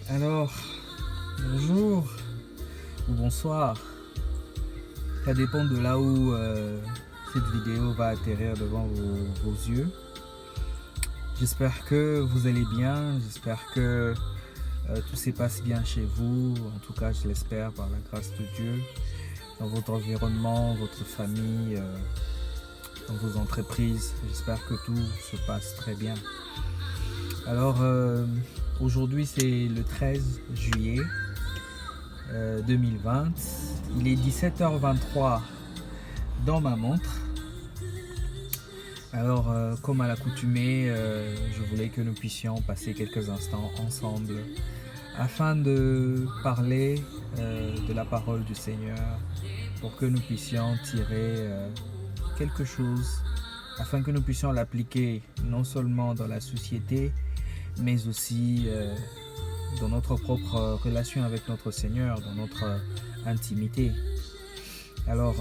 Alors, bonjour ou bonsoir, ça dépend de là où cette vidéo va atterrir devant vos yeux. J'espère que vous allez bien, j'espère que tout se passe bien chez vous, en tout cas je l'espère par la grâce de Dieu, dans votre environnement, votre famille, dans vos entreprises. J'espère que tout se passe très bien. Alors, aujourd'hui c'est le 13 juillet 2020, il est 17h23 dans ma montre. Alors, comme à l'accoutumée, je voulais que nous puissions passer quelques instants ensemble afin de parler de la parole du Seigneur, pour que nous puissions tirer quelque chose, afin que nous puissions l'appliquer non seulement dans la société, mais aussi dans notre propre relation avec notre Seigneur, dans notre intimité. Alors,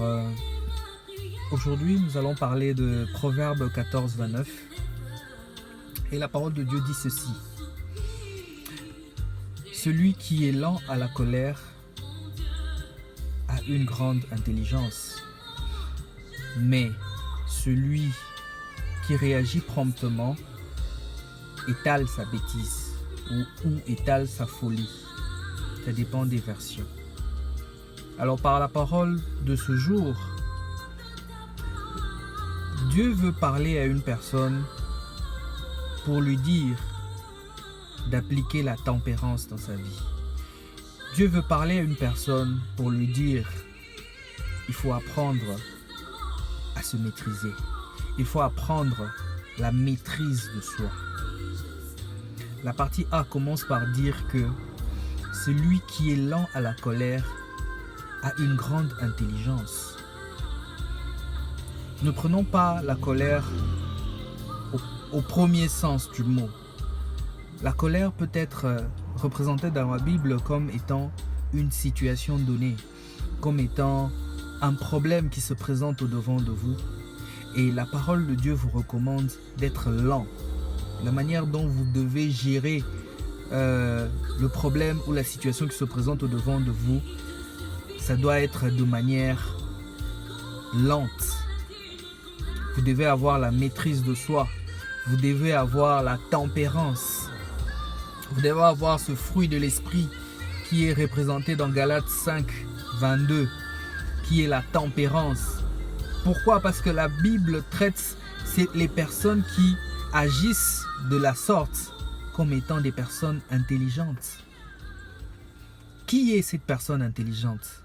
aujourd'hui, nous allons parler de Proverbe 14, 29. Et la parole de Dieu dit ceci. Celui qui est lent à la colère a une grande intelligence, mais celui qui réagit promptement étale sa bêtise ou étale sa folie. Ça dépend des versions. Alors, par la parole de ce jour, Dieu veut parler à une personne pour lui dire d'appliquer la tempérance dans sa vie. Dieu veut parler à une personne pour lui dire il faut apprendre à se maîtriser. Il faut apprendre la maîtrise de soi. La partie A commence par dire que celui qui est lent à la colère a une grande intelligence. Ne prenons pas la colère au premier sens du mot. La colère peut être représentée dans la Bible comme étant une situation donnée, comme étant un problème qui se présente au-devant de vous. Et la parole de Dieu vous recommande d'être lent. La manière dont vous devez gérer le problème ou la situation qui se présente au-devant de vous, ça doit être de manière lente. Vous devez avoir la maîtrise de soi. Vous devez avoir la tempérance. Vous devez avoir ce fruit de l'esprit qui est représenté dans Galates 5, 22, qui est la tempérance. Pourquoi? Parce que la Bible traite les personnes qui agissent de la sorte comme étant des personnes intelligentes. Qui est cette personne intelligente?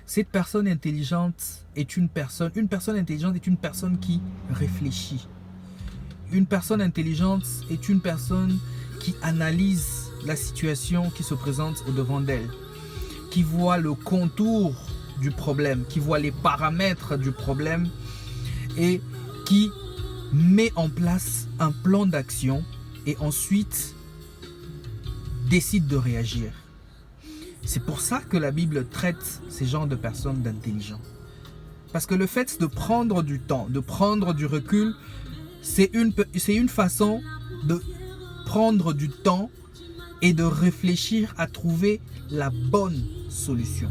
Cette personne intelligente est une personne intelligente est une personne qui réfléchit. Une personne intelligente est une personne qui analyse la situation qui se présente au-devant d'elle, qui voit le contour du problème, qui voit les paramètres du problème et qui met en place un plan d'action et ensuite décide de réagir. C'est pour ça que la Bible traite ces genres de personnes d'intelligents. Parce que le fait de prendre du temps, de prendre du recul, c'est une façon de prendre du temps et de réfléchir à trouver la bonne solution.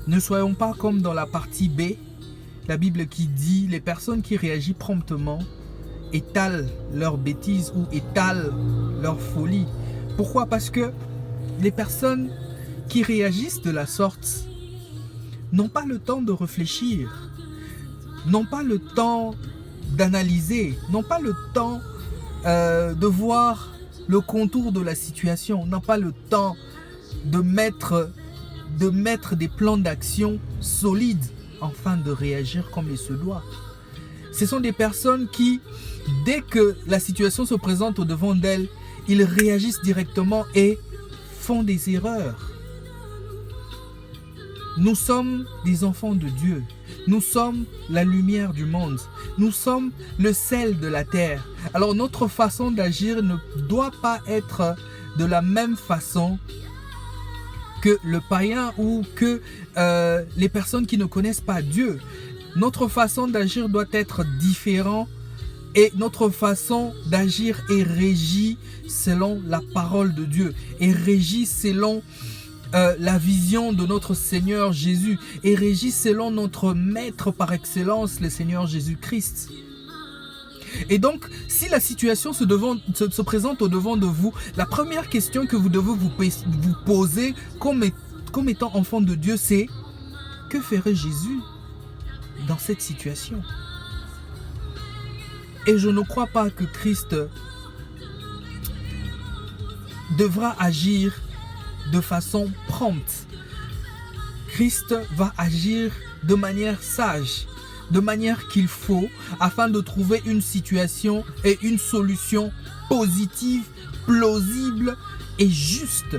Ne soyons pas comme dans la partie B, la Bible qui dit les personnes qui réagissent promptement étalent leur bêtise ou étalent leur folie. Pourquoi? Parce que les personnes qui réagissent de la sorte n'ont pas le temps de réfléchir, n'ont pas le temps d'analyser, n'ont pas le temps de voir le contour de la situation, n'ont pas le temps de mettre des plans d'action solides afin de réagir comme il se doit. Ce sont des personnes qui, dès que la situation se présente au-devant d'elles, ils réagissent directement et font des erreurs. Nous sommes des enfants de Dieu. Nous sommes la lumière du monde. Nous sommes le sel de la terre. Alors notre façon d'agir ne doit pas être de la même façon que le païen ou que les personnes qui ne connaissent pas Dieu. Notre façon d'agir doit être différente Et notre façon d'agir est régie selon la parole de Dieu, est régie selon la vision de notre Seigneur Jésus, est régie selon notre Maître par excellence, le Seigneur Jésus-Christ. Et donc, si la situation se présente au devant de vous, la première question que vous devez vous poser comme étant enfant de Dieu, c'est: que ferait Jésus dans cette situation? Et je ne crois pas que Christ devra agir de façon prompte. Christ va agir de manière sage, de manière qu'il faut, afin de trouver une situation et une solution positive, plausible et juste.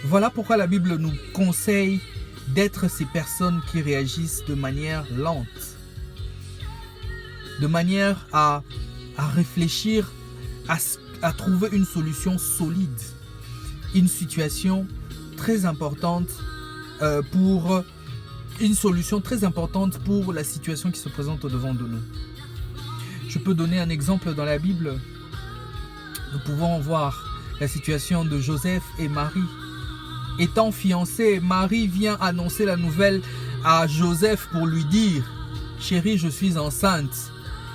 Voilà pourquoi la Bible nous conseille d'être ces personnes qui réagissent de manière lente, de manière à réfléchir, à trouver une solution solide, une situation très importante une solution très importante pour la situation qui se présente au devant de nous. Je peux donner un exemple dans la Bible. Nous pouvons voir la situation de Joseph et Marie. Étant fiancés, Marie vient annoncer la nouvelle à Joseph pour lui dire: chérie, je suis enceinte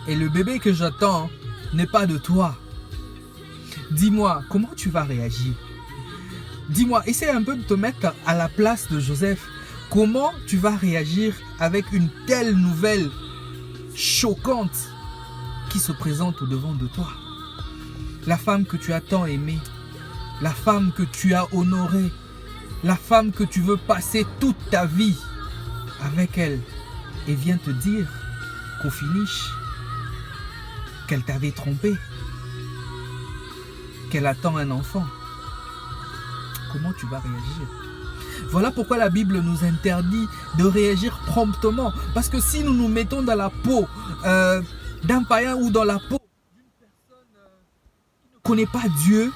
et le bébé que j'attends n'est pas de toi. Dis-moi, comment tu vas réagir? Dis-moi, essaie un peu de te mettre à la place de Joseph. Comment tu vas réagir avec une telle nouvelle choquante qui se présente au devant de toi? La femme que tu as tant aimée, la femme que tu as honorée, la femme que tu veux passer toute ta vie avec elle, et vient te dire qu'au finish, qu'elle t'avait trompé, qu'elle attend un enfant. Comment tu vas réagir? Voilà pourquoi la Bible nous interdit de réagir promptement. Parce que si nous nous mettons dans la peau d'un païen ou dans la peau d'une personne qui ne connaît pas Dieu,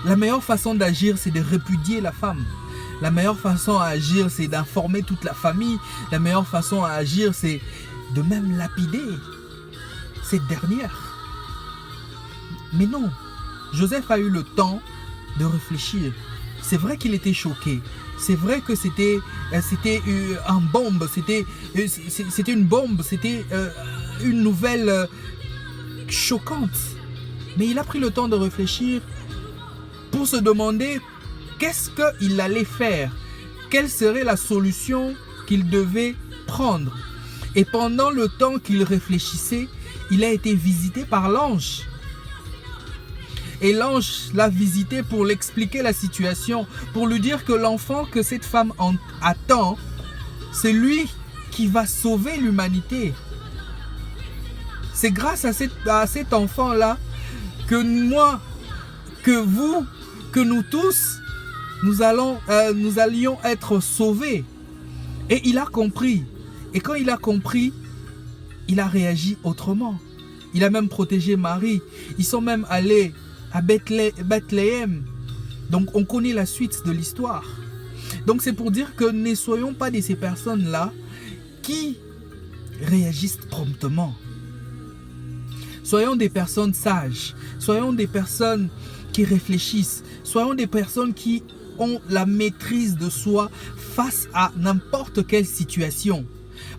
la meilleure façon d'agir, c'est de répudier la femme. La meilleure façon à agir, c'est d'informer toute la famille. La meilleure façon à agir, c'est de même lapider cette dernière. Mais non, Joseph a eu le temps de réfléchir. C'est vrai qu'il était choqué. C'est vrai que c'était une bombe. C'était une bombe. C'était une nouvelle choquante. Mais il a pris le temps de réfléchir pour se demander qu'est-ce qu'il allait faire. Quelle serait la solution qu'il devait prendre. Et pendant le temps qu'il réfléchissait, il a été visité par l'ange. Et l'ange l'a visité pour l'expliquer la situation, pour lui dire que l'enfant que cette femme attend, c'est lui qui va sauver l'humanité. C'est grâce à cet enfant-là que moi, que vous, que nous tous, nous allions être sauvés. Et il a compris. Et quand il a compris, il a réagi autrement. Il a même protégé Marie. Ils sont même allés à Bethléem. Donc on connaît la suite de l'histoire. Donc c'est pour dire que ne soyons pas de ces personnes-là qui réagissent promptement. Soyons des personnes sages. Soyons des personnes qui réfléchissent. Soyons des personnes qui ont la maîtrise de soi face à n'importe quelle situation.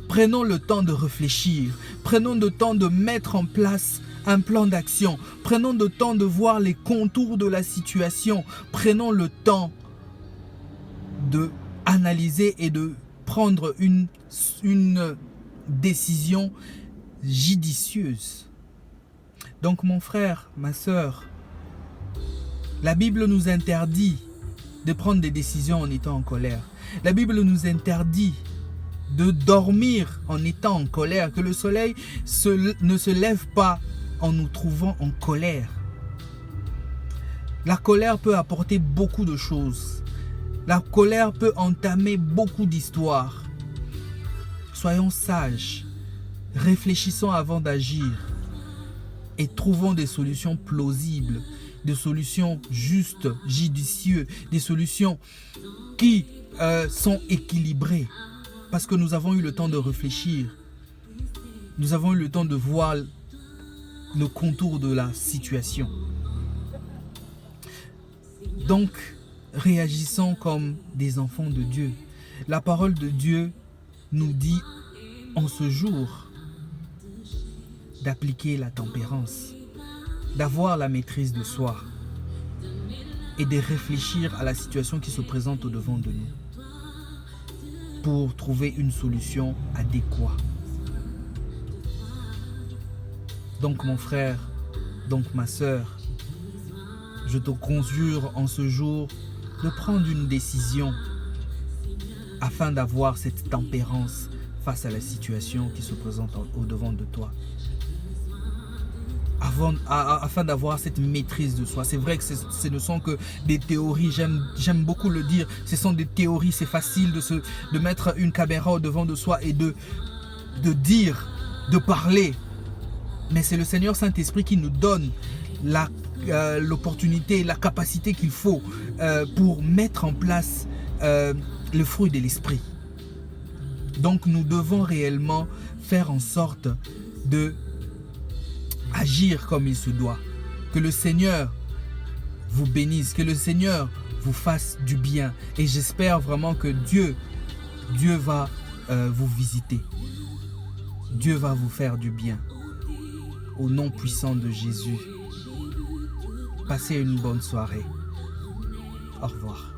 Prenons le temps de réfléchir. Prenons le temps de mettre en place un plan d'action. Prenons le temps de voir les contours de la situation. Prenons le temps de analyser et de prendre une décision judicieuse. Donc mon frère, ma soeur, la Bible nous interdit de prendre des décisions en étant en colère. La Bible nous interdit de dormir en étant en colère, que le soleil ne se lève pas en nous trouvant en colère. La colère peut apporter beaucoup de choses. La colère peut entamer beaucoup d'histoires. Soyons sages, réfléchissons avant d'agir et trouvons des solutions plausibles, des solutions justes, judicieuses, des solutions qui sont équilibrées parce que nous avons eu le temps de réfléchir. nous avons eu le temps de voir le contour de la situation. Donc, réagissons comme des enfants de Dieu. La parole de Dieu nous dit en ce jour d'appliquer la tempérance, d'avoir la maîtrise de soi et de réfléchir à la situation qui se présente au-devant de nous pour trouver une solution adéquate. Donc mon frère, donc ma sœur, je te conjure en ce jour de prendre une décision afin d'avoir cette tempérance face à la situation qui se présente au-devant de toi. Afin d'avoir cette maîtrise de soi. C'est vrai que ce ne sont que des théories, j'aime beaucoup le dire, ce sont des théories, c'est facile de mettre une caméra au-devant de soi et de dire, de parler. Mais c'est le Seigneur Saint-Esprit qui nous donne l'opportunité, la capacité qu'il faut pour mettre en place le fruit de l'esprit. Donc nous devons réellement faire en sorte de agir comme il se doit. Que le Seigneur vous bénisse, que le Seigneur vous fasse du bien. Et j'espère vraiment que Dieu va vous visiter. Dieu va vous faire du bien. Au nom puissant de Jésus. Passez une bonne soirée. Au revoir.